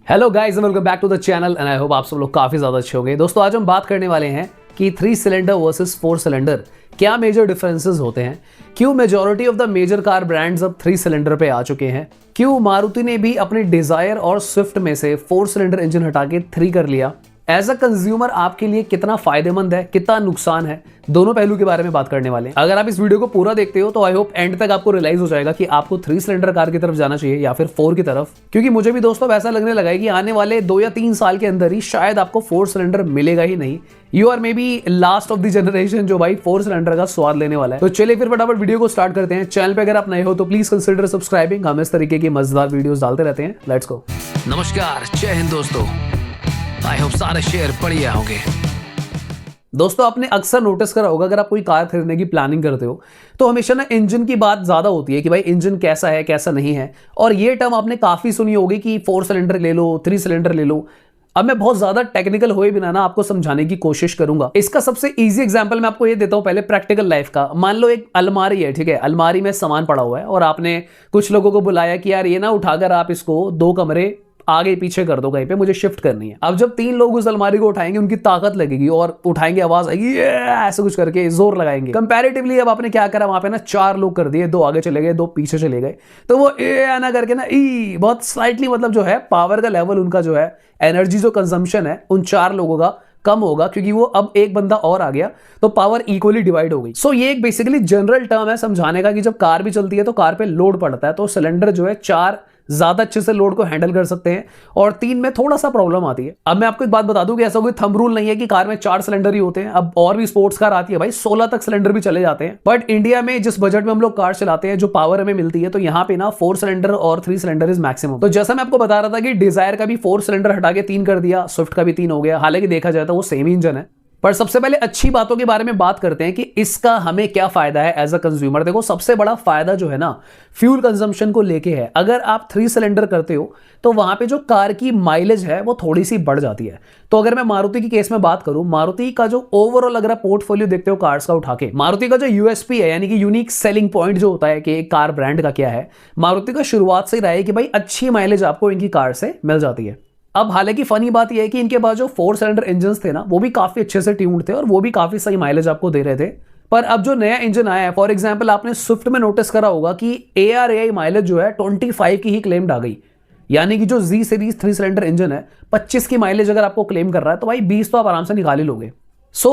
Hello guys, welcome back to the channel and I hope आप सब लोग काफी ज्यादा अच्छे होंगे। दोस्तों आज हम बात करने वाले हैं कि 3 सिलेंडर वर्सेस 4 सिलेंडर क्या मेजर डिफरेंसेस होते हैं, क्यों majority of the major car brands अब 3 सिलेंडर पे आ चुके हैं, क्यों मारुति ने भी अपने डिजायर और स्विफ्ट में से 4 सिलेंडर इंजन हटा के 3 कर लिया, एज अ कंज्यूमर आपके लिए कितना फायदेमंद है, कितना नुकसान है, दोनों पहलू के बारे में बात करने वाले हैं। अगर आप इस वीडियो को पूरा देखते हो तो आई होप एंड तक आपको रियलाइज हो जाएगा कि आपको 3 सिलेंडर कार की तरफ जाना चाहिए या फिर 4 की तरफ, क्योंकि मुझे भी दोस्तों ऐसा लगने लगा है कि आने वाले 2 या 3 साल के अंदर ही शायद आपको 4 सिलेंडर मिलेगा ही नहीं। You are maybe last of the generation जो भाई 4 सिलेंडर का स्वाद लेने वाला है। तो चलिए फिर फटाफट वीडियो को स्टार्ट करते हैं। चैनल पे अगर आप नए हो तो प्लीज कंसिडर सब्सक्राइबिंग, हम इस तरीके की मजेदार वीडियोस डालते रहते हैं। Let's go. नमस्कार, जय हिंद दोस्तों। आई होप सारे शेयर बढ़िया होंगे। दोस्तों आपने अक्सर नोटिस करा होगा, अगर आप कोई कार खरीदने की प्लानिंग करते हो तो हमेशा ना इंजन की बात ज्यादा होती है कि भाई इंजन कैसा है कैसा नहीं है। और ये टर्म आपने काफी सुनी होगी कि 4 सिलेंडर ले लो, 3 सिलेंडर ले लो। अब मैं बहुत ज्यादा टेक्निकल हुए बिना ना आपको समझाने की कोशिश करूंगा। इसका सबसे इजी एग्जांपल मैं आपको ये देता हूं, पहले प्रैक्टिकल लाइफ का। मान लो एक अलमारी है, ठीक है, अलमारी में सामान पड़ा हुआ है और आपने कुछ लोगों को बुलाया कि यार ये ना उठाकर आप इसको 2 कमरे आगे पीछे कर दो, कहीं पे मुझे शिफ्ट करनी है। अब जब 3 लोग उस अलमारी को उठाएंगे, उनकी ताकत लगेगी और उठाएंगे, आवाज आएगी, ऐसे कुछ करके जोर लगाएंगे। कंपैरेटिवली अब आपने क्या करा, वहां पे ना 4 लोग कर दिए, 2 आगे चले गए, 2 पीछे चले गए, तो वो ना करके ना बहुत स्लाइटली, मतलब जो है पावर का लेवल उनका जो है, एनर्जी जो कंजम्पशन है उन 4 लोगों का कम होगा, क्योंकि वो अब एक बंदा और आ गया तो पावर इक्वली डिवाइड हो गई। सो ये एक बेसिकली जनरल टर्म है समझाने का कि जब कार भी चलती है तो कार पे लोड पड़ता है, तो सिलेंडर जो है 4 ज्यादा अच्छे से लोड को हैंडल कर सकते हैं और 3 में थोड़ा सा प्रॉब्लम आती है। अब मैं आपको एक बात बता दूं कि ऐसा कोई थंब रूल नहीं है कि कार में 4 सिलेंडर ही होते हैं। अब और भी स्पोर्ट्स कार आती है भाई, 16 तक सिलेंडर भी चले जाते हैं। बट इंडिया में जिस बजट में हम लोग कार चलाते हैं, जो पावर हमें मिलती है, तो यहाँ पे ना 4 सिलेंडर और 3 सिलेंडर इज मैक्सिमम। तो जैसा मैं आपको बता रहा था कि डिजायर का भी 4 सिलेंडर हटा के 3 कर दिया, स्विफ्ट का भी 3 हो गया। हालांकि देखा जाए तो वो सेम इंजन है। पर सबसे पहले अच्छी बातों के बारे में बात करते हैं कि इसका हमें क्या फायदा है एज अ कंज्यूमर। देखो सबसे बड़ा फायदा जो है ना, फ्यूल कंजम्पशन को लेके है। अगर आप 3 सिलेंडर करते हो तो वहां पे जो कार की माइलेज है वो थोड़ी सी बढ़ जाती है। तो अगर मैं मारुति की केस में बात करूं, मारुति का जो ओवरऑल अगर आप पोर्टफोलियो देखते हो कार्स का उठा के, मारुति का जो यूएसपी है, यानी कि यूनिक सेलिंग पॉइंट जो होता है कि एक कार ब्रांड का क्या है, मारुति का शुरुआत से ही रहा है कि भाई अच्छी माइलेज आपको इनकी कार से मिल जाती है। अब हालांकि फनी बात यह है कि इनके पास जो 4 सिलेंडर इंजन थे ना, वो भी काफी अच्छे से ट्यून्ड थे और वो भी काफी सही माइलेज आपको दे रहे थे। पर अब जो नया इंजन आया है, फॉर एग्जांपल आपने स्विफ्ट में नोटिस करा होगा कि ARAI माइलेज जो है 25 की ही क्लेम्ड आ गई। यानी कि जो Z सीरीज 3 सिलेंडर इंजन है, 25 की माइलेज अगर आपको क्लेम कर रहा है तो भाई 20 तो आप आराम से निकाल ही लोगे।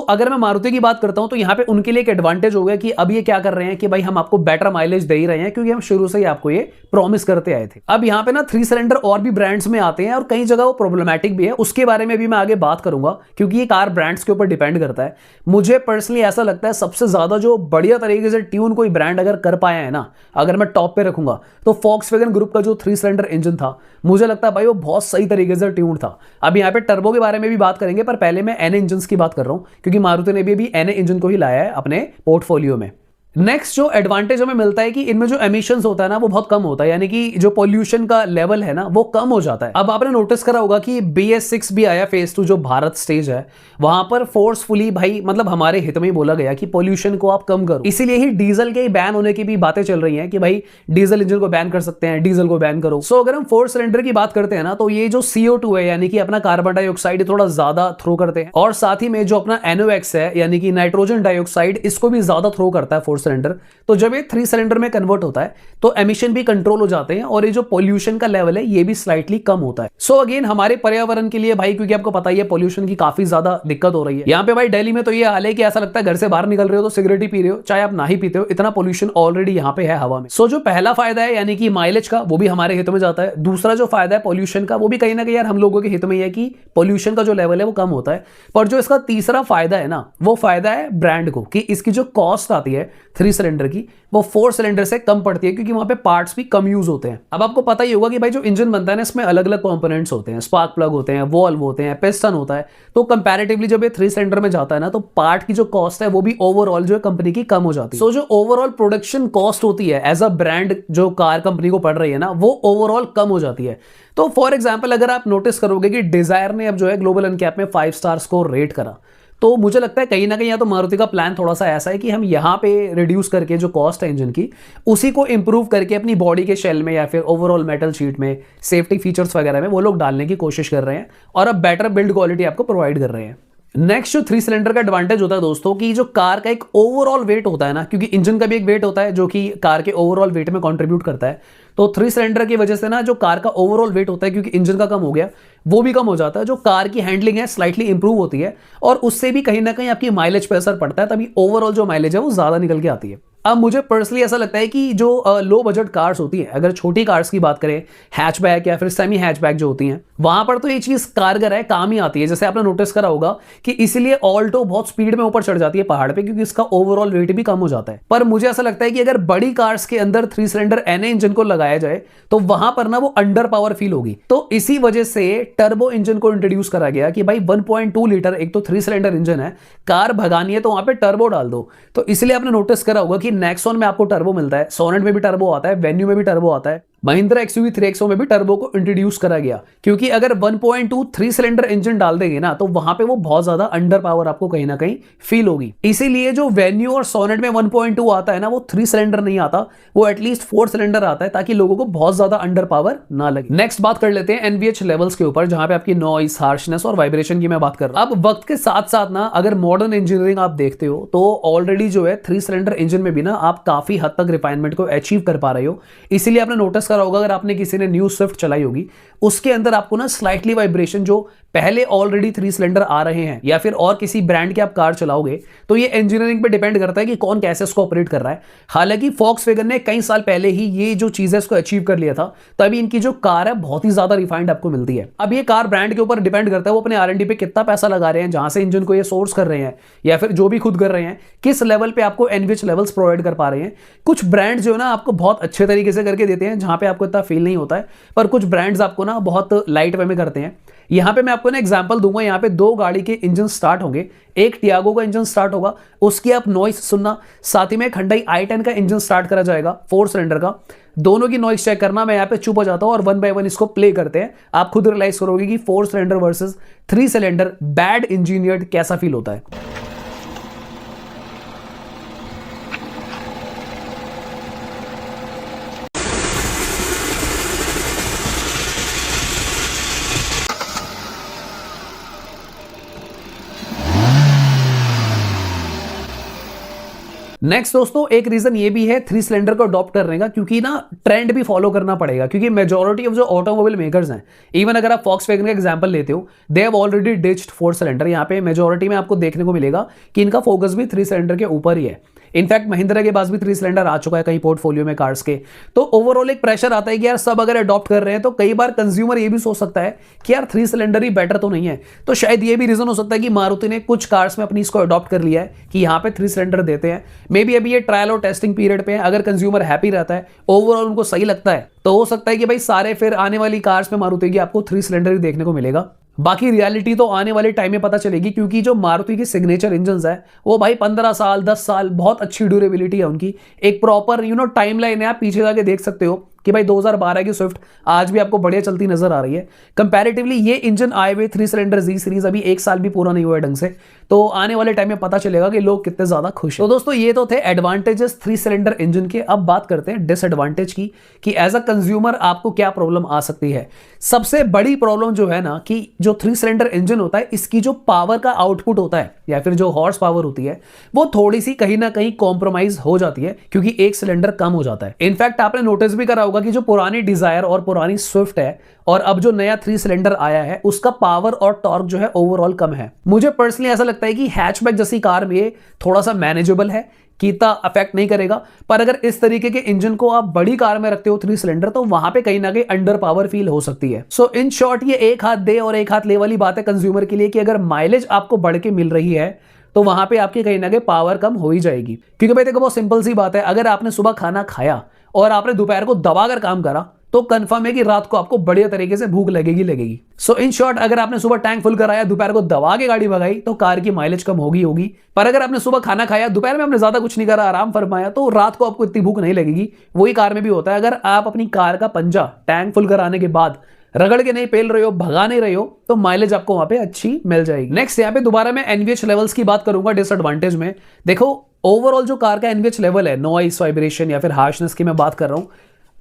अगर मैं मारुति की बात करता हूं तो यहां पे उनके लिए एक एडवांटेज हो गया कि अब ये क्या कर रहे हैं कि भाई हम आपको बेटर माइलेज दे ही रहे हैं, क्योंकि हम शुरू से ही आपको ये प्रॉमिस करते आए थे। अब यहां पे ना 3 सिलेंडर और भी ब्रांड्स में आते हैं और कई जगह वो प्रॉब्लमैटिक भी है, उसके बारे में भी मैं आगे बात करूंगा, क्योंकि ये कार ब्रांड्स के ऊपर डिपेंड करता है। मुझे पर्सनली ऐसा लगता है सबसे ज्यादा जो बढ़िया तरीके से ट्यून कोई ब्रांड अगर कर पाया है ना, अगर मैं टॉप पे रखूंगा तो Volkswagen ग्रुप का जो 3 सिलेंडर इंजन था, मुझे लगता है भाई वो बहुत सही तरीके से ट्यून था। अब यहाँ पे टर्बो के बारे में भी बात करेंगे, पर पहले मैं NA इंजन की बात कर रहा हूं, क्योंकि मारुति ने भी NA इंजन को ही लाया है अपने पोर्टफोलियो में। नेक्स्ट जो एडवांटेज हमें मिलता है कि इनमें जो एमिशंस होता है ना वो बहुत कम होता है, यानी कि जो पोल्यूशन का लेवल है ना वो कम हो जाता है। अब आपने नोटिस करा होगा कि BS6 भी आया, फेज 2 जो भारत स्टेज है, वहां पर फोर्सफुली भाई मतलब हमारे हित में ही बोला गया कि पोल्यूशन को आप कम करो। इसीलिए ही डीजल के बैन होने की भी बातें चल रही हैं कि भाई डीजल इंजन को बैन कर सकते हैं, डीजल को बैन करो। अगर हम 4 सिलेंडर की बात करते हैं ना, तो ये जो CO2 है, यानी कि अपना कार्बन डाइऑक्साइड थोड़ा ज्यादा थ्रो करते हैं, और साथ ही में जो अपना NOx है, यानी कि नाइट्रोजन डाइऑक्साइड, इसको भी ज्यादा थ्रो करता है 4 सिलेंडर। तो जब ये 3 सिलेंडर में कन्वर्ट होता है तो एमिशन भी कंट्रोल हो जाते हैं और ये जो पोल्यूशन का लेवल है ये भी स्लाइटली कम होता है। अगेन हमारे पर्यावरण के लिए भाई, क्योंकि आपको पता ही है पोल्यूशन की काफी ज्यादा दिक्कत हो रही है यहाँ पे भाई दिल्ली में। तो ये हाल है कि ऐसा लगता है घर से बाहर निकल रहे हो तो सिगरेट ही पी रहे हो, चाहे आप ना ही पीते हो, इतना पोल्यूशन ऑलरेडी यहाँ पे है हवा में। जो पहला फायदा है यानी कि माइलेज का, वो भी हमारे हित में जाता है। दूसरा जो फायदा है पोल्यूशन का, वो भी कहीं ना कहीं यार हम लोगों के हित में है कि पोल्यूशन का जो लेवल है वो कम होता है। पर जो इसका तीसरा फायदा है ना, वो फायदा है ब्रांड को, कि इसकी जो कॉस्ट आती है 3 सिलेंडर की, वो 4 सिलेंडर से कम पड़ती है, क्योंकि वहां पे पार्ट्स भी कम यूज होते हैं। अब आपको पता ही होगा कि भाई जो इंजन बनता है ना, इसमें अलग अलग कंपोनेंट्स होते हैं, स्पार्क प्लग होते हैं, वॉल्व होते हैं, पिस्टन होता है। तो कंपैरेटिवली जब ये 3 सिलेंडर में जाता है ना, तो पार्ट की जो कॉस्ट है वो भी ओवरऑल जो है कंपनी की कम हो जाती है। जो ओवरऑल प्रोडक्शन कॉस्ट होती है एज अ ब्रांड जो कार कंपनी को पड़ रही है ना, वो ओवरऑल कम हो जाती है। तो फॉर एग्जाम्पल अगर आप नोटिस करोगे कि डिजायर ने अब जो है ग्लोबल अनकैप में 5 स्टार स्कोर रेट करा, तो मुझे लगता है कहीं ना कहीं या तो मारुति का प्लान थोड़ा सा ऐसा है कि हम यहाँ पे रिड्यूस करके जो कॉस्ट है इंजन की उसी को इंप्रूव करके अपनी बॉडी के शेल में या फिर ओवरऑल मेटल शीट में सेफ्टी फीचर्स वगैरह में वो लोग डालने की कोशिश कर रहे हैं और अब बेटर बिल्ड क्वालिटी आपको प्रोवाइड कर रहे हैं। नेक्स्ट जो 3 सिलेंडर का एडवांटेज होता है दोस्तों कि जो कार का एक ओवरऑल वेट होता है ना, क्योंकि इंजन का भी एक वेट होता है जो कि कार के ओवरऑल वेट में कंट्रीब्यूट करता है, तो 3 सिलेंडर की वजह से ना जो कार का ओवरऑल वेट होता है क्योंकि इंजन का कम हो गया वो भी कम हो जाता है, जो कार की हैंडलिंग है स्लाइटली इंप्रूव होती है और उससे भी कहीं ना कहीं आपकी माइलेज पर असर पड़ता है, तभी ओवरऑल जो माइलेज है वो ज्यादा निकल के आती है। अब मुझे पर्सनली ऐसा लगता है कि जो लो बजट कार्स होती हैं, अगर छोटी कार्स की बात करें, हैचबैक या फिर सेमी हैचबैक जो होती हैं, वहां पर तो ये चीज कारगर है, काम ही आती है। जैसे आपने नोटिस करा होगा कि इसीलिए ऑल्टो बहुत स्पीड में ऊपर चढ़ जाती है पहाड़ पे, क्योंकि इसका ओवरऑल वेट भी कम हो जाता है। पर मुझे ऐसा लगता है कि अगर बड़ी कार्स के अंदर 3 सिलेंडर एनए इंजन को लगाया जाए तो वहां पर ना वो अंडर पावर फील होगी। तो इसी वजह से टर्बो इंजन को इंट्रोड्यूस करा गया कि भाई 1.2 लीटर एक तो 3 सिलेंडर इंजन है, कार भगानी है तो वहां पे टर्बो डाल दो। तो इसलिए आपने नोटिस करा होगा कि नेक्सॉन में आपको टर्बो मिलता है, सोनेट में भी टर्बो आता है, वेन्यू में भी टर्बो आता है, महिंद्रा एक्सयूवी 3XO में भी टर्बो को इंट्रोड्यूस करा गया, क्योंकि अगर 1.2 3 सिलेंडर इंजन डाल देंगे ना तो वहां पे वो बहुत ज्यादा अंडर पावर आपको कहीं ना कहीं फील होगी। इसीलिए जो वेन्यू और सोनेट में 1.2 आता है ना वो 3 सिलेंडर नहीं आता, वो एटलीस्ट 4 सिलेंडर आता है, ताकि लोगों को बहुत ज्यादा अंडर पावर ना लगे। नेक्स्ट बात कर लेते हैं एनवीएच लेवल्स के ऊपर, जहां पे आपकी नॉइस, हार्शनेस और वाइब्रेशन की मैं बात कर रहा हूं। अब वक्त के साथ साथ ना अगर मॉडर्न इंजीनियरिंग आप देखते हो तो ऑलरेडी जो है 3 सिलेंडर इंजन में भी ना आप काफी हद तक रिफाइनमेंट को अचीव कर पा रहे हो। इसीलिए आपने नोटिस करा होगा, अगर आपने किसी ने न्यू स्विफ्ट चलाई होगी उसके अंदर आपको ना स्लाइटली वाइब्रेशन जो पहले ऑलरेडी 3 सिलेंडर आ रहे हैं या फिर और किसी ब्रांड की आप कार चलाओगे तो ये इंजीनियरिंग पे डिपेंड करता है कि कौन कैसे इसको ऑपरेट कर रहा है। हालांकि फॉक्सवैगन ने कई साल पहले ही ये जो चीज है इसको अचीव कर लिया था, तभी इनकी जो कार है बहुत ही ज्यादा रिफाइंड आपको मिलती है। अब ये कार ब्रांड के ऊपर डिपेंड करता है वो अपने R&D पे कितना पैसा लगा रहे हैं, जहां से इंजन को ये सोर्स कर रहे हैं या फिर जो भी खुद कर रहे हैं, किस लेवल पे आपको एनवीएच लेवल्स प्रोवाइड कर पा रहे हैं। कुछ ब्रांड जो है ना आपको बहुत अच्छे तरीके से करके देते हैं जहां पे आपको इतना फील नहीं होता है, पर कुछ ब्रांड्स आपको ना बहुत लाइट वे में करते हैं। यहां पे मैं आपको ना एग्जांपल दूंगा, यहां पे 2 गाड़ी के इंजन स्टार्ट होंगे, एक टियागो का इंजन स्टार्ट होगा, उसकी आप नॉइस सुनना, साथ ही में Hyundai i10 का इंजन स्टार्ट करा जाएगा 4 सिलेंडर का, दोनों की नॉइस चेक करना। मैं यहां पे चुप हो जाता हूं और 1 बाय 1 इसको प्ले करते हैं, आप खुद रियलाइज करोगे कि 4 cylinder versus 3 cylinder bad engineered कैसा फील होता है। नेक्स्ट दोस्तों एक रीजन ये भी है 3 सिलेंडर को अडॉप्ट करने का, क्योंकि ना ट्रेंड भी फॉलो करना पड़ेगा, क्योंकि मेजॉरिटी ऑफ जो ऑटोमोबाइल मेकर्स हैं, इवन अगर आप फॉक्सवैगन का एग्जांपल लेते हो, they have already ditched 4 cylinder. यहाँ पे मेजॉरिटी में आपको देखने को मिलेगा कि इनका फोकस भी 3 सिलेंडर के ऊपर ही है। इनफैक्ट महिंद्रा के पास भी 3 सिलेंडर आ चुका है कहीं पोर्टफोलियो में कार्स के। तो ओवरऑल एक प्रेशर आता है कि यार सब अगर अडॉप्ट कर रहे हैं तो कई बार कंज्यूमर ये भी सोच सकता है कि यार 3 सिलेंडर ही बेटर तो नहीं है। तो शायद ये भी रीजन हो सकता है कि मारुति ने कुछ कार्स में अपनी इसको अडॉप्ट कर लिया है कि यहाँ पे 3 सिलेंडर देते हैं। मे बी अभी ये ट्रायल और टेस्टिंग पीरियड पे है, अगर कंज्यूमर हैप्पी रहता है, ओवरऑल उनको सही लगता है, तो हो सकता है कि भाई सारे फिर आने वाली कार्स में मारुति की आपको 3 सिलेंडर ही देखने को मिलेगा। बाकी रियलिटी तो आने वाले टाइम में पता चलेगी, क्योंकि जो मारुति की सिग्नेचर इंजन्स है वो भाई 15 साल 10 साल बहुत अच्छी ड्यूरेबिलिटी है उनकी, एक प्रॉपर टाइमलाइन है। आप पीछे जाके देख सकते हो कि भाई 2012 की स्विफ्ट आज भी आपको बढ़िया चलती नजर आ रही है। कंपैरेटिवली ये इंजन आए हुए 3 सिलेंडर जी सीरीज अभी 1 साल भी पूरा नहीं हुआ है ढंग से, तो आने वाले टाइम में पता चलेगा कि लोग कितने ज्यादा खुश हैं। तो दोस्तों ये तो थे एडवांटेजेस 3 सिलेंडर इंजन के। अब बात करते हैं डिसएडवांटेज की, कि एज अ कंज्यूमर आपको क्या प्रॉब्लम आ सकती है। सबसे बड़ी प्रॉब्लम जो है ना कि जो 3 सिलेंडर इंजन होता है इसकी जो पावर का आउटपुट होता है या फिर जो हॉर्स पावर होती है वो थोड़ी सी कहीं ना कहीं कॉम्प्रोमाइज हो जाती है, क्योंकि एक सिलेंडर कम हो जाता है। इनफैक्ट आपने नोटिस भी करा होगा कि जो पुरानी डिजायर और पुरानी स्विफ्ट है और अब जो नया 3 सिलेंडर आया है उसका पावर और टॉर्क जो है ओवरऑल कम है। मुझे पर्सनली ऐसा लगता है कि हैचबैक जैसी कार में थोड़ा सा मैनेजेबल है, कि इतना अफेक्ट नहीं करेगा, पर अगर इस तरीके के इंजन को आप बड़ी कार में रखते हो 3 सिलेंडर तो वहां पे कहीं ना कहीं अंडर पावर फील हो सकती है। सो इन शॉर्ट ये एक हाथ दे और एक हाथ ले वाली बात है कंज्यूमर के लिए, कि अगर माइलेज आपको बढ़ के मिल रही है तो वहां पे आपकी कहीं ना कहीं पावर कम हो ही जाएगी। क्योंकि भाई देखो बहुत सिंपल सी बात है, अगर आपने सुबह खाना खाया और आपने दोपहर को दबाकर काम करा तो कंफर्म है कि रात को आपको बढ़िया तरीके से भूख लगेगी। सो इन शॉर्ट अगर आपने सुबह टैंक फुल कराया, दोपहर को दबा के गाड़ी भगाई तो कार की माइलेज कम होगी। पर अगर आपने सुबह खाना खाया, दोपहर में आपने ज्यादा कुछ नहीं करा, आराम फरमाया, तो रात को आपको इतनी भूख नहीं लगेगी। वही कार में भी होता है, अगर आप अपनी कार का पंजा टैंक फुल कराने के बाद रगड़ के नहीं पेल रहे हो, भगा नहीं रहे हो, तो माइलेज आपको वहां पे अच्छी मिल जाएगी। नेक्स्ट यहाँ पे दोबारा मैं एनवीएच लेवल्स की बात करूंगा डिसएडवांटेज में। देखो ओवरऑल जो कार का एनवीएच लेवल है, नॉइस, वाइब्रेशन या फिर हार्शनेस की मैं बात कर रहा हूं,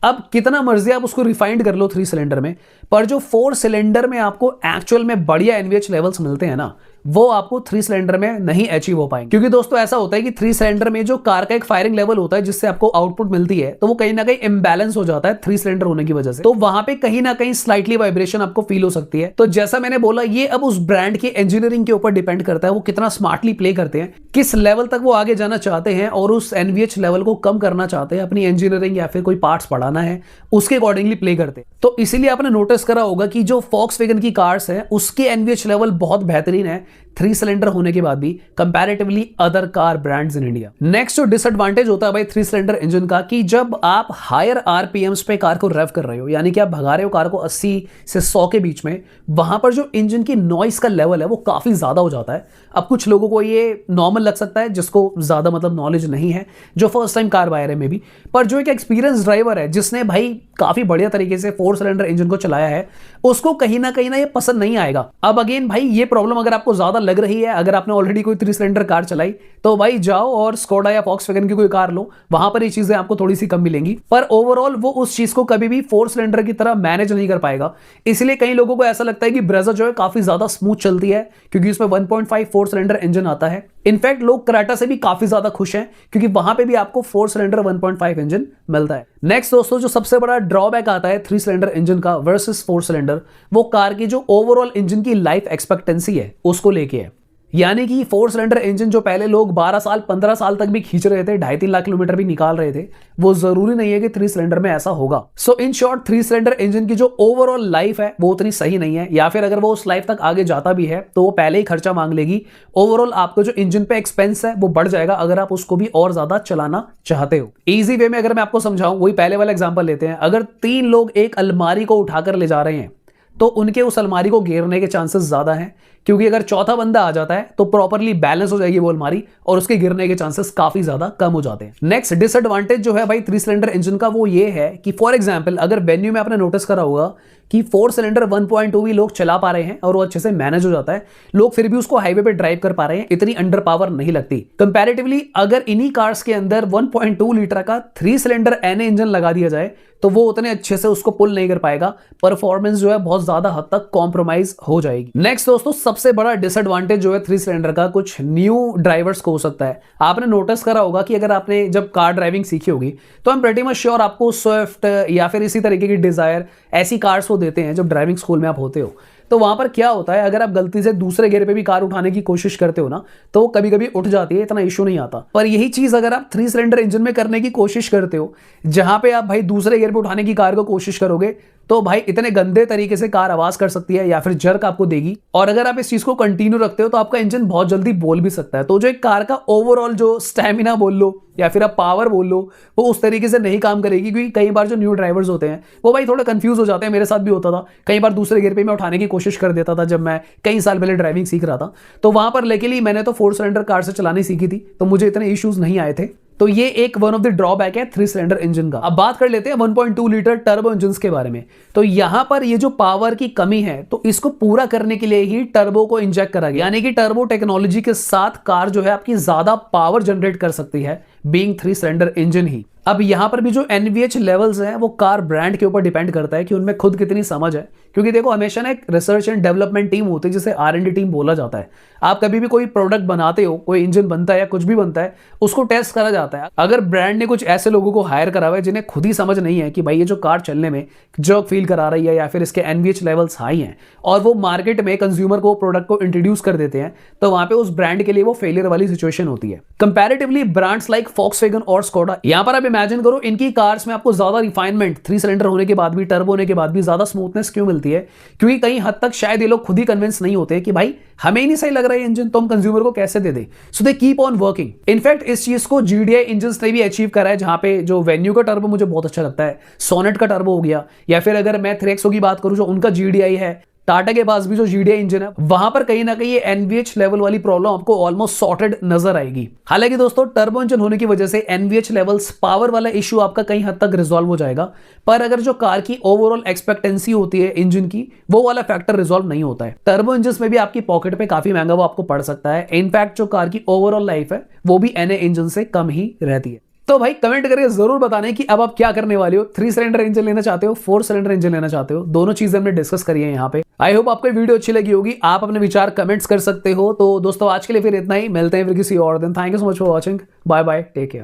अब कितना मर्जी आप उसको रिफाइंड कर लो 3 सिलेंडर में, पर जो 4 सिलेंडर में आपको एक्चुअल में बढ़िया एनवीएच लेवल्स मिलते हैं ना, वो आपको 3 सिलेंडर में नहीं अचीव हो पाएंगे। क्योंकि दोस्तों ऐसा होता है कि 3 सिलेंडर में जो कार का एक फायरिंग लेवल होता है जिससे आपको आउटपुट मिलती है, तो वो कहीं ना कहीं इम्बैलेंस हो जाता है 3 सिलेंडर होने की वजह से। तो वहां पे कहीं ना कहीं स्लाइटली वाइब्रेशन आपको फील हो सकती है। तो जैसा मैंने बोला, ये अब उस ब्रांड की इंजीनियरिंग के ऊपर डिपेंड करता है, वो कितना स्मार्टली प्ले करते हैं, किस लेवल तक वो आगे जाना चाहते हैं और उस एनवीएच लेवल को कम करना चाहते हैं, अपनी इंजीनियरिंग या फिर कोई पार्ट्स बढ़ाना है, उसके अकॉर्डिंगली प्ले करते हैं। तो इसीलिए आपने नोटिस करा होगा कि जो फॉक्सवैगन की कार्स है उसके एनवीएच लेवल बहुत बेहतरीन है 3 सिलेंडर होने के बाद भी, comparatively other car brands in India. Next जो डिसएडवांटेज होता है भाई 3 सिलेंडर इंजन का, कि जब आप हायर आरपीएम्स पे कार को रेव कर रहे हो, यानी कि आप भगा रहे हो कार को 80 से 100 के बीच में, वहां पर जो इंजन की नॉइस का लेवल है वो काफी ज्यादा हो जाता है। अब कुछ लोगों को ये नॉर्मल लग सकता है, जिसको ज्यादा मतलब नॉलेज नहीं है, जो फर्स्ट टाइम कार बायर है में भी, पर जो एक एक्सपीरियंस ड्राइवर है जिसने भाई काफी बढ़िया तरीके से 4 सिलेंडर इंजन को चलाया है, उसको कहीं ना ये पसंद नहीं आएगा। अब अगेन भाई ये प्रॉब्लम अगर आपको ज्यादा लग रही है, अगर आपने ऑलरेडी कोई 3 सिलेंडर कार चलाई, तो भाई जाओ और स्कोडा या फॉक्सवैगन की कोई कार लो, वहां पर ये चीजें आपको थोड़ी सी कम मिलेंगी, पर ओवरऑल वो उस चीज को कभी भी 4 सिलेंडर की तरह मैनेज नहीं कर पाएगा। इसलिए कई लोगों को ऐसा लगता है कि ब्रेजा जो है काफी ज्यादा स्मूथ चलती है, क्योंकि उसमें 1.5 4 सिलेंडर इंजन आता है। इनफैक्ट लोग कराटा से भी काफी ज्यादा खुश हैं, क्योंकि वहां पे भी आपको 4 सिलेंडर 1.5 इंजन मिलता है। नेक्स्ट दोस्तों, जो सबसे बड़ा ड्रॉबैक आता है 3 सिलेंडर इंजन का वर्सेस 4 सिलेंडर, वो कार की जो ओवरऑल इंजन की लाइफ एक्सपेक्टेंसी है उसको लेके है। यानी कि 4 सिलेंडर इंजन जो पहले लोग 12 साल 15 साल तक भी खींच रहे थे, 2.5-3 लाख किलोमीटर भी निकाल रहे थे, वो जरूरी नहीं है कि 3 सिलेंडर में ऐसा होगा। सो इन शॉर्ट 3 सिलेंडर इंजन की जो ओवरऑल लाइफ है वो उतनी सही नहीं है, या फिर अगर वो उस लाइफ तक आगे जाता भी है तो वो पहले ही खर्चा मांग लेगी। ओवरऑल आपको जो इंजन पे एक्सपेंस है वो बढ़ जाएगा अगर आप उसको भी और ज्यादा चलाना चाहते हो। इजी वे में अगर मैं आपको समझाऊं, वही पहले वाला एग्जांपल लेते हैं। अगर 3 लोग एक अलमारी को उठाकर ले जा रहे हैं, तो उनके उस अलमारी को घेरने के चांसेस ज्यादा हैं, क्योंकि अगर चौथा बंदा आ जाता है तो प्रॉपर्ली बैलेंस हो जाएगी वो अलमारी और उसके गिरने के चांसेस काफी ज्यादा कम हो जाते हैं। नेक्स्ट डिसएडवांटेज जो है भाई 3 सिलेंडर इंजन का, वो ये है कि फॉर एग्जांपल अगर वेन्यू में आपने नोटिस करा होगा कि 4 सिलेंडर 1.2 भी लोग चला पा रहे हैं और वो अच्छे से मैनेज हो जाता है, लोग फिर भी उसको हाईवे पे ड्राइव कर पा रहे हैं, इतनी अंडर पावर नहीं लगती। कंपैरेटिवली अगर इन्हीं कार्स के अंदर 1.2 लीटर का 3 सिलेंडर एन इंजन लगा दिया जाए, तो वो उतने अच्छे से उसको पुल नहीं कर पाएगा, परफॉर्मेंस जो है बहुत ज्यादा हद तक कॉम्प्रोमाइज हो जाएगी। नेक्स्ट दोस्तों, सबसे बड़ा डिसएडवांटेज जो है 3 सिलेंडर का, कुछ न्यू ड्राइवर्स को हो सकता है। आपने नोटिस करा होगा कि अगर आपने जब कार ड्राइविंग सीखी होगी, तो हम प्रेटी मच श्योर आपको स्विफ्ट या फिर इसी तरीके की डिजायर ऐसी कार्स को देते हैं जब ड्राइविंग स्कूल में आप होते हो। तो वहां पर क्या होता है, अगर आप गलती से दूसरे गियर पे भी कार उठाने की कोशिश करते हो ना, तो वो कभी कभी उठ जाती है, इतना इशू नहीं आता। पर यही चीज अगर आप 3 सिलेंडर इंजन में करने की कोशिश करते हो, जहां पे आप भाई दूसरे गियर पे उठाने की कार को कोशिश करोगे, तो भाई इतने गंदे तरीके से कार आवाज कर सकती है या फिर जर्क आपको देगी, और अगर आप इस चीज को कंटिन्यू रखते हो तो आपका इंजन बहुत जल्दी बोल भी सकता है। तो जो एक कार का ओवरऑल जो स्टैमिना बोल लो या फिर आप पावर बोल लो, वो उस तरीके से नहीं काम करेगी। क्योंकि कई बार जो न्यू ड्राइवर्स होते हैं वो भाई थोड़ा कंफ्यूज हो जाते हैं, मेरे साथ भी होता था। कई बार दूसरे गियर पे मैं उठाने की कोशिश कर देता था जब मैं कई साल पहले ड्राइविंग सीख रहा था। तो वहां पर लेकिन मैंने तो 4 सिलेंडर कार से चलानी सीखी थी, तो मुझे इतने इश्यूज नहीं आए थे। तो ये एक वन ऑफ द ड्रॉबैक है 3 सिलेंडर इंजन का। अब बात कर लेते हैं 1.2 लीटर टर्बो इंजन के बारे में। तो यहां पर ये जो पावर की कमी है, तो इसको पूरा करने के लिए ही टर्बो को इंजेक्ट करा गया, यानी कि टर्बो टेक्नोलॉजी के साथ कार जो है आपकी ज्यादा पावर जनरेट कर सकती है, बीइंग 3 सिलेंडर इंजन ही। अब यहां पर भी जो एनवीएच लेवल्स हैं वो कार ब्रांड के ऊपर डिपेंड करता है कि उनमें खुद कितनी समझ है। क्योंकि देखो हमेशा ना एक रिसर्च एंड डेवलपमेंट टीम होती है, जिसे R&D टीम बोला जाता है। आप कभी भी कोई प्रोडक्ट बनाते हो, कोई इंजन बनता है या कुछ भी बनता है, उसको टेस्ट करा जाता है। अगर ब्रांड ने कुछ ऐसे लोगों को हायर करा हुआ है जिन्हें खुद ही समझ नहीं है कि भाई ये जो कार चलने में जर्क फील करा रही है या फिर इसके एनवीएच लेवल्स हाई हैं, और वो मार्केट में कंज्यूमर को प्रोडक्ट को इंट्रोड्यूस कर देते हैं, तो वहां पे उस ब्रांड के लिए वो फेलियर वाली सिचुएशन होती है। कंपैरेटिवली ब्रांड्स लाइक फॉक्सवैगन और स्कोडा, यहां पर आप इमेजिन करो इनकी कार्स में आपको ज्यादा रिफाइनमेंट 3 सिलेंडर होने के बाद भी, टर्बो होने के बाद भी ज्यादा स्मूथनेस क्यों मिलती है? क्योंकि कहीं हद तक शायद ये लोग खुद ही कन्विंस नहीं होते कि भाई हमें ही नहीं सही लग रहा है इंजन, तो हम कंज्यूमर को कैसे दे दे। So they keep on working. In fact इस चीज को GDI इंजन्स ने भी अचीव करा है, जहां पे जो वेन्यू का टर्बो मुझे बहुत अच्छा लगता है, सोनेट का टर्बो हो गया, या फिर अगर मैं थ्रेक्सो की बात करूं जो उनका GDI है, टाटा के पास भी जो GDI इंजन है वहां पर कहीं ना कहीं ये NVH लेवल वाली प्रॉब्लम आपको ऑलमोस्ट सॉर्टेड नजर आएगी। हालांकि दोस्तों टर्बो इंजन होने की वजह से NVH लेवल्स पावर वाला इश्यू आपका कहीं हद तक रिजॉल्व हो जाएगा, पर अगर जो कार की ओवरऑल एक्सपेक्टेंसी होती है इंजन की, वो वाला फैक्टर रिजॉल्व नहीं होता है। टर्बो इंजन में भी आपकी पॉकेट पे काफी महंगा वो आपको पड़ सकता है। इनफैक्ट जो कार की ओवरऑल लाइफ है वो भी NA इंजन से कम ही रहती है। तो भाई कमेंट करके जरूर बताने कि अब आप क्या करने वाले हो, 3 सिलेंडर इंजन लेना चाहते हो, 4 सिलेंडर इंजन लेना चाहते हो। दोनों चीजें हमने डिस्कस करी है यहाँ पे। आई होप आपको वीडियो अच्छी लगी होगी, आप अपने विचार कमेंट्स कर सकते हो। तो दोस्तों आज के लिए फिर इतना ही, मिलते हैं फिर किसी और दिन। Thank you so much for watching, bye bye, take care.